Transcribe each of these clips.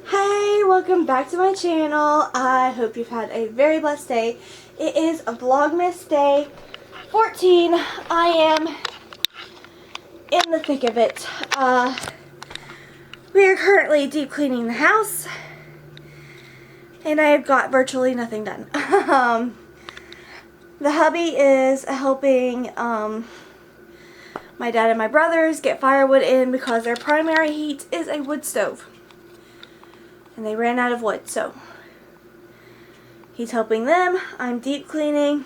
Hey, welcome back to my channel. I hope you've had a very blessed day. It is a Vlogmas day 14. I am in the thick of it. We are currently deep cleaning the house, and I have got virtually nothing done. The hubby is helping my dad and my brothers get firewood in because their primary heat is a wood stove. And they ran out of wood, so he's helping them. I'm deep cleaning.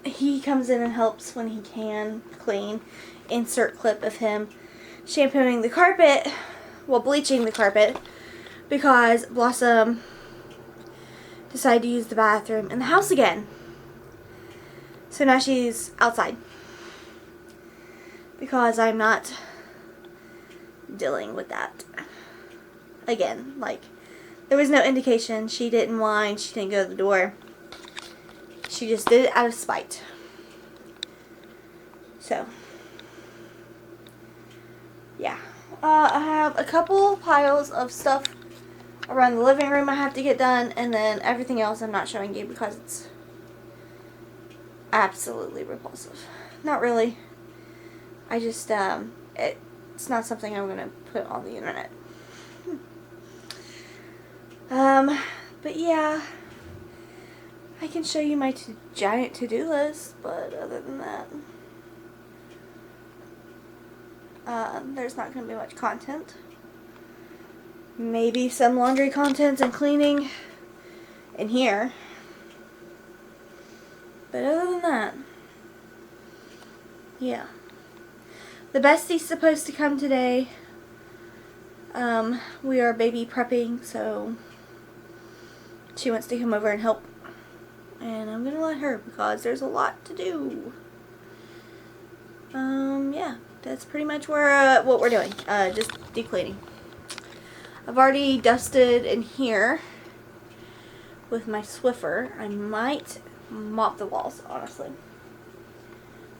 He comes in and helps when he can clean. Insert clip of him shampooing the carpet, well, bleaching the carpet, because Blossom decided to use the bathroom in the house again. So now she's outside because I'm not dealing with that again. Like, there was no indication. She didn't whine, she didn't go to the door, she just did it out of spite. So yeah, I have a couple piles of stuff around the living room I have to get done, and then everything else I'm not showing you because it's absolutely repulsive. Not really, I just it's not something I'm going to put on the internet. But yeah, I can show you my giant to-do list, but other than that, there's not going to be much content. Maybe some laundry content and cleaning in here. But other than that, yeah. The bestie's supposed to come today. We are baby prepping, so she wants to come over and help. And I'm going to let her because there's a lot to do. Yeah, that's pretty much where what we're doing. Just deep cleaning. I've already dusted in here with my Swiffer. I might mop the walls, honestly.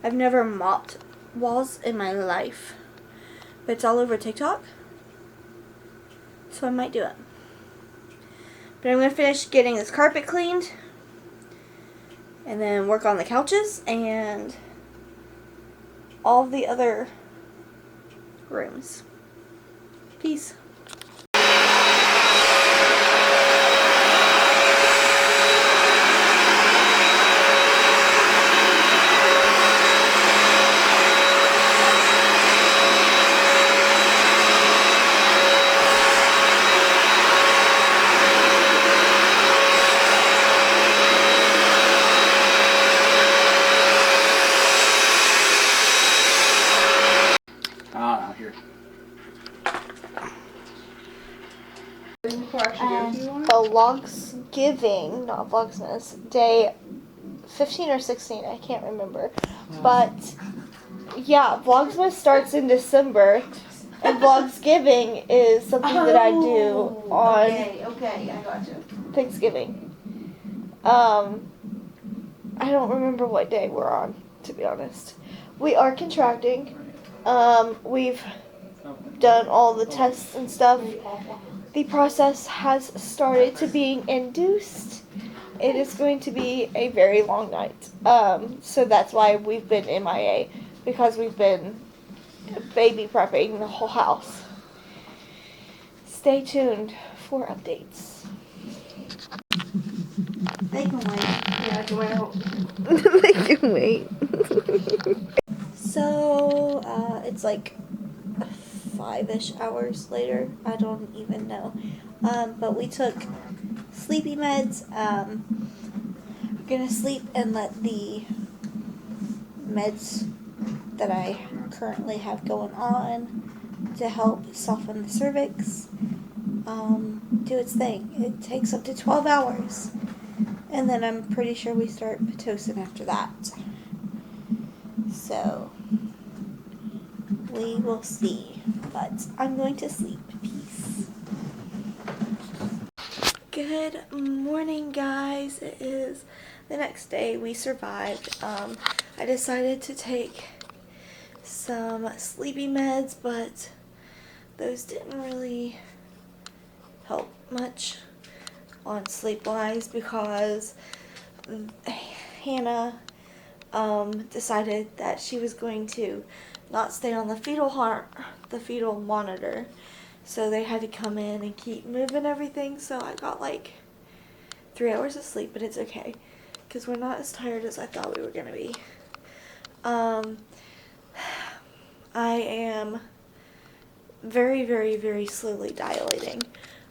I've never mopped walls in my life, but it's all over TikTok, so I might do it. But I'm going to finish getting this carpet cleaned and then work on the couches and all the other rooms. Peace. Vlogsgiving, not Vlogsmas, day 15 or 16, I can't remember. But yeah, Vlogsmas starts in December, and Vlogsgiving is something that I do on Okay, I got you. Thanksgiving. I don't remember what day we're on, to be honest. We are contracting. We've done all the tests and stuff. The process has started to being induced. It is going to be a very long night. So that's why we've been MIA, because we've been baby prepping the whole house. Stay tuned for updates. They can wait. Yeah, I can wait. They can wait. So, it's like 5-ish hours later. I don't even know. But we took sleepy meds. We're gonna sleep and let the meds that I currently have going on to help soften the cervix do its thing. It takes up to 12 hours. And then I'm pretty sure we start Pitocin after that. So we will see. But I'm going to sleep. Peace. Good morning, guys. It is the next day. We survived. I decided to take some sleepy meds, but those didn't really help much on sleep-wise because Hannah decided that she was going to not stay on the fetal monitor, so they had to come in and keep moving everything. So I got like 3 hours of sleep, but it's okay because we're not as tired as I thought we were gonna be. I am very, very, very slowly dilating.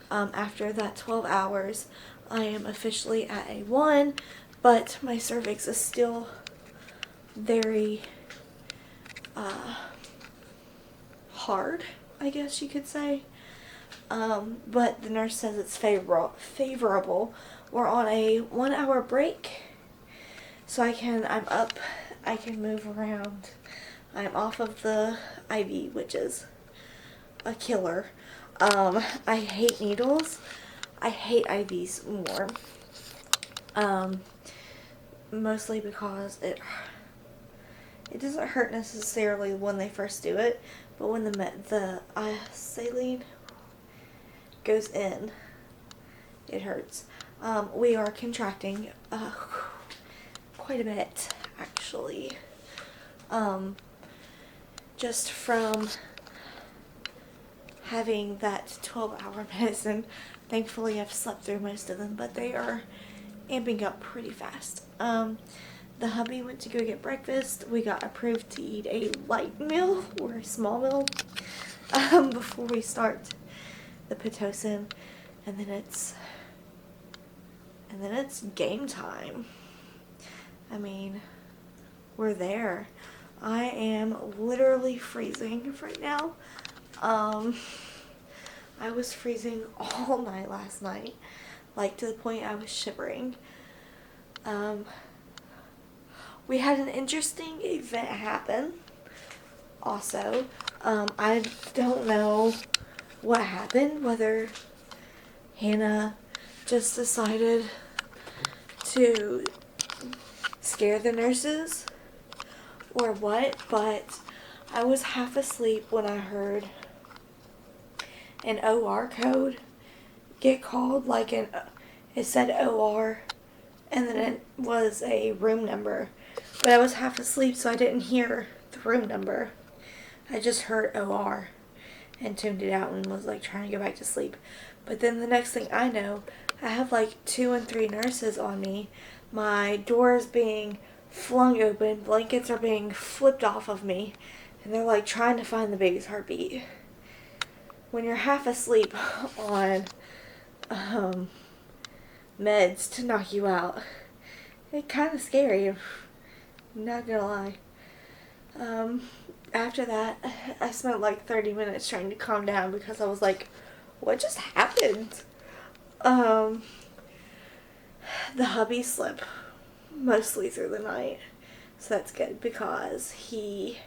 After that 12 hours, I am officially at a 1, but my cervix is still very hard, I guess you could say. But the nurse says it's favorable. We're on a 1-hour break, so I'm up, I can move around. I'm off of the IV, which is a killer. I hate needles. I hate IVs more. Mostly because it doesn't hurt necessarily when they first do it, but when the saline goes in, it hurts. We are contracting quite a bit, actually. Just from having that 12-hour medicine. Thankfully, I've slept through most of them, but they are amping up pretty fast. The hubby went to go get breakfast. We got approved to eat a light meal or a small meal before we start the Pitocin, and then it's game time. I mean, we're there. I am literally freezing right now. I was freezing all night last night, like to the point I was shivering. We had an interesting event happen also. I don't know what happened, whether Hannah just decided to scare the nurses or what, but I was half asleep when I heard an OR code get called, like it said OR and then it was a room number, but I was half asleep, so I didn't hear the room number. I just heard OR and tuned it out and was like trying to go back to sleep. But then the next thing I know, I have like 2 and 3 nurses on me. My door is being flung open, blankets are being flipped off of me, and they're like trying to find the baby's heartbeat. When you're half asleep on meds to knock you out, it's kind of scary, I'm not gonna lie. After that, I spent like 30 minutes trying to calm down because I was like, what just happened? The hubby slept mostly through the night, so that's good because he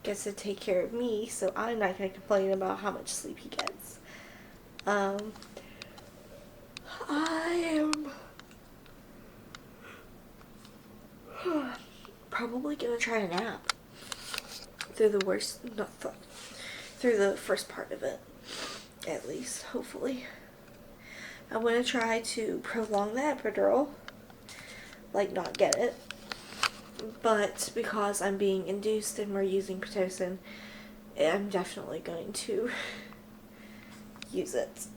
gets to take care of me, so I'm not going to complain about how much sleep he gets. I am probably going to try a nap through the first part of it, at least, hopefully. I'm going to try to prolong the epidural, like not get it, but because I'm being induced and we're using Pitocin, I'm definitely going to use it.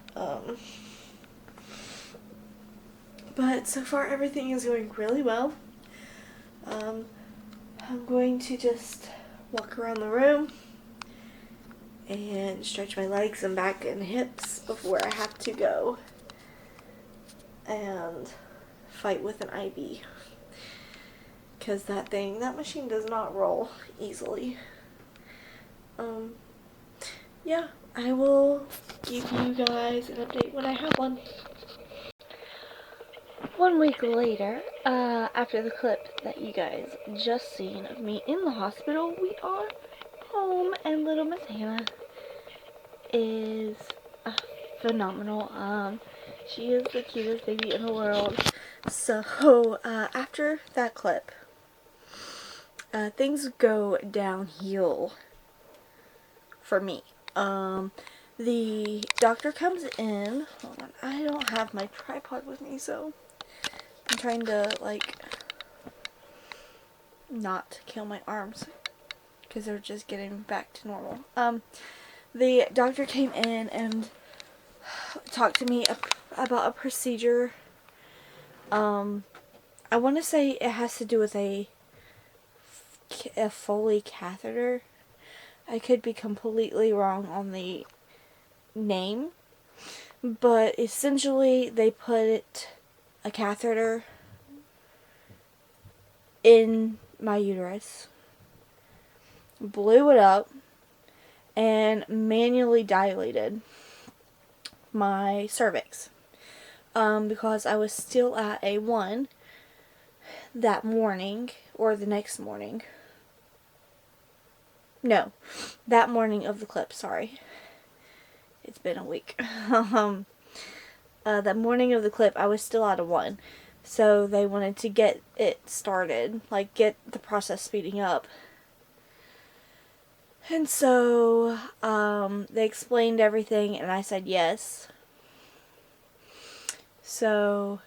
But so far everything is going really well. I'm going to just walk around the room and stretch my legs and back and hips before I have to go and fight with an IV, because that machine does not roll easily. Yeah, I will give you guys an update when I have one. 1 week later, after the clip that you guys just seen of me in the hospital, we are home, and little Miss Hannah is phenomenal. She is the cutest baby in the world. So, after that clip, things go downhill for me. The doctor comes in. Hold on, I don't have my tripod with me, so I'm trying to, like, not kill my arms because they're just getting back to normal. The doctor came in and talked to me about a procedure. I want to say it has to do with a Foley catheter. I could be completely wrong on the name, but essentially they put a catheter in my uterus, blew it up, and manually dilated my cervix, because I was still at a 1 that morning, or the next morning. No, that morning of the clip, sorry. It's been a week. That morning of the clip, I was still at a 1. So they wanted to get it started, like get the process speeding up. And so they explained everything, and I said yes. So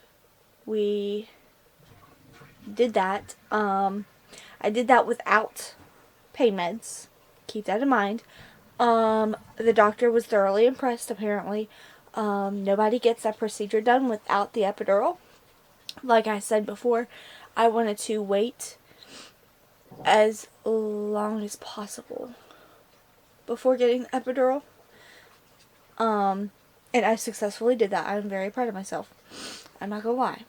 we did that. I did that without pain meds. Keep that in mind. The doctor was thoroughly impressed, apparently. Nobody gets that procedure done without the epidural. Like I said before, I wanted to wait as long as possible before getting the epidural. And I successfully did that. I'm very proud of myself. I'm not gonna lie.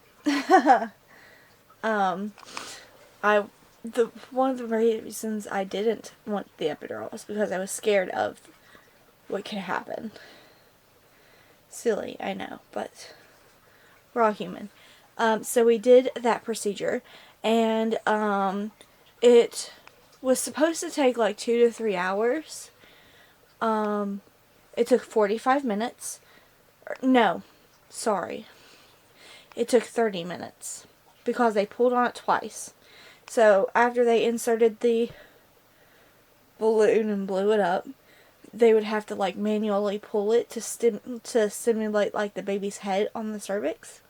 One of the reasons I didn't want the epidural was because I was scared of what could happen. Silly, I know, but we're all human. So we did that procedure, and it was supposed to take like 2 to 3 hours. It took 45 minutes. No, sorry. It took 30 minutes because they pulled on it twice. So after they inserted the balloon and blew it up, they would have to like manually pull it to simulate like the baby's head on the cervix.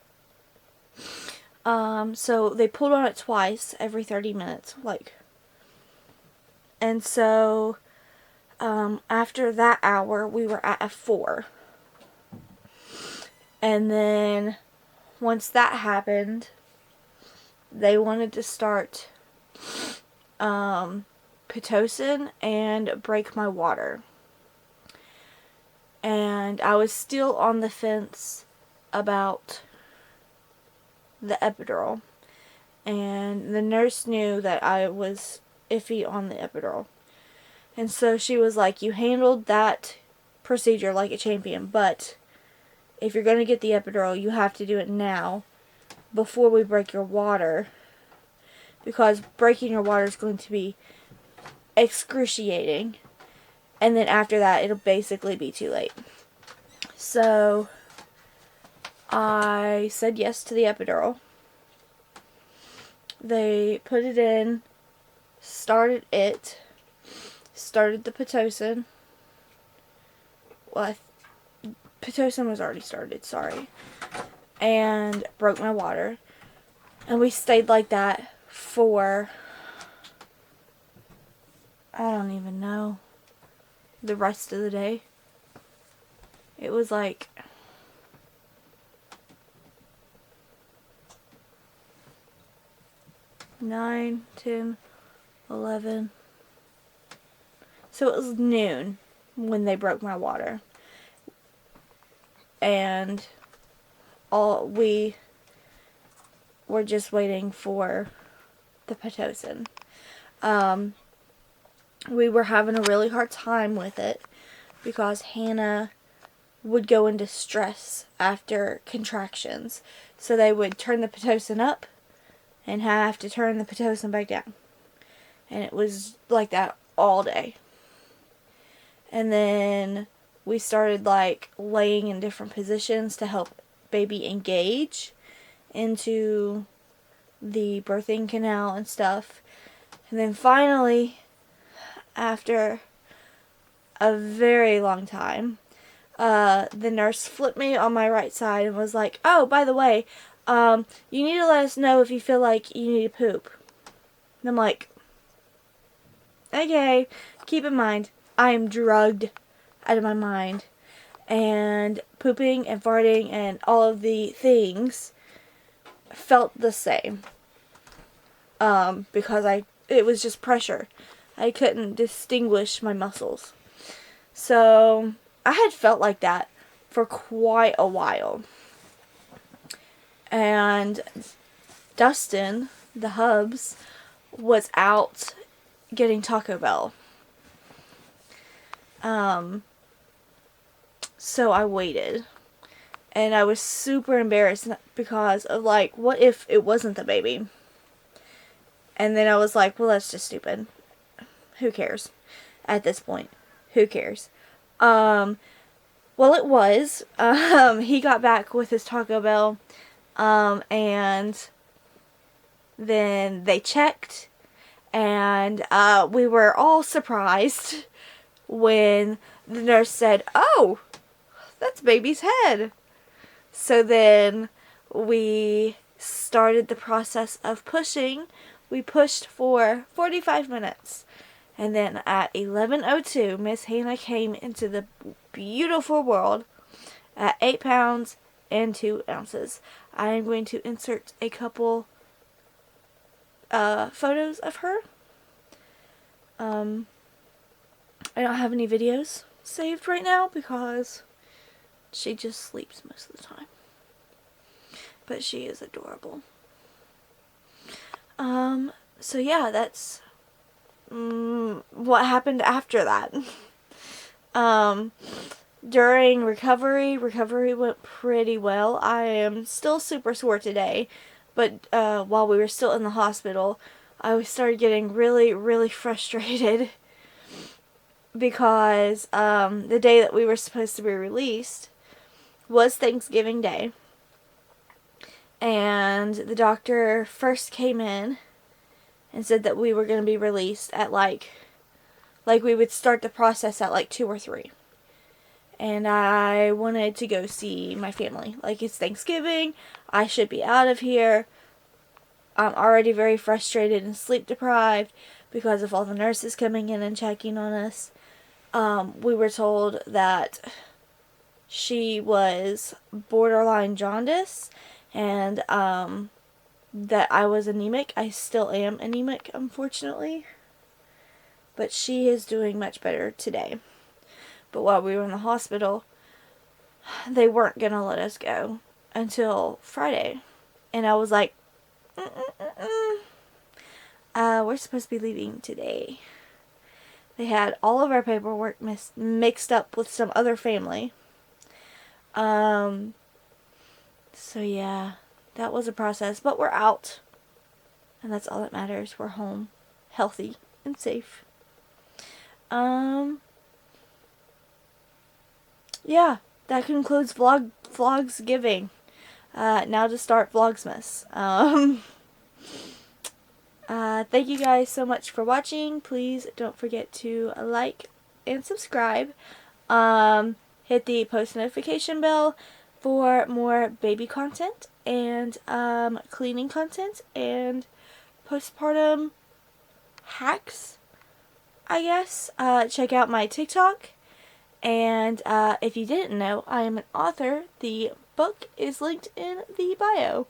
So they pulled on it twice every 30 minutes, like. And so after that hour, we were at a 4. And then once that happened, they wanted to start Pitocin and break my water. And I was still on the fence about the epidural. And the nurse knew that I was iffy on the epidural. And so she was like, you handled that procedure like a champion, but if you're going to get the epidural, you have to do it now before we break your water, because breaking your water is going to be excruciating, and then after that it'll basically be too late. So I said yes to the epidural. They put it in, started the Pitocin. Well, Pitocin was already started, sorry. And broke my water. And we stayed like that for, I don't even know, the rest of the day. It was like 9, 10, 11. So it was noon when they broke my water. And we were just waiting for the Pitocin. We were having a really hard time with it because Hannah would go into stress after contractions. So they would turn the Pitocin up and have to turn the Pitocin back down. And it was like that all day. And then we started like laying in different positions to help baby engage into the birthing canal and stuff. And then finally, after a very long time, the nurse flipped me on my right side and was like, "Oh, by the way, you need to let us know if you feel like you need to poop." And I'm like, "Okay, keep in mind, I am drugged out of my mind. And pooping and farting and all of the things felt the same. Because it was just pressure. I couldn't distinguish my muscles. So I had felt like that for quite a while. And Dustin, the hubs, was out getting Taco Bell. So I waited. And I was super embarrassed because of, like, what if it wasn't the baby? And then I was like, well, that's just stupid. Who cares? At this point. Who cares? Well, it was. He got back with his Taco Bell. And then they checked. And we were all surprised when the nurse said, "Oh, that's baby's head." So then we started the process of pushing. We pushed for 45 minutes. And then at 11:02, Miss Hannah came into the beautiful world at 8 pounds and 2 ounces. I am going to insert a couple photos of her. I don't have any videos saved right now because she just sleeps most of the time. But she is adorable. So yeah, that's what happened after that. During recovery went pretty well. I am still super sore today, but while we were still in the hospital, I started getting really, really frustrated because the day that we were supposed to be released was Thanksgiving Day. And the doctor first came in and said that we were going to be released at like we would start the process at like 2 or 3. And I wanted to go see my family. Like, it's Thanksgiving. I should be out of here. I'm already very frustrated and sleep deprived because of all the nurses coming in and checking on us. We were told that she was borderline jaundice and that I was anemic. I still am anemic, unfortunately. But she is doing much better today. But while we were in the hospital, they weren't going to let us go until Friday. And I was like, we're supposed to be leaving today. They had all of our paperwork mixed up with some other family. So yeah, that was a process. But we're out. And that's all that matters. We're home, healthy, and safe. Yeah, that concludes Vlogsgiving. Now to start Vlogsmas. Thank you guys so much for watching. Please don't forget to like and subscribe. Hit the post notification bell for more baby content and cleaning content and postpartum hacks, I guess. Check out my TikTok. And if you didn't know, I am an author. The book is linked in the bio.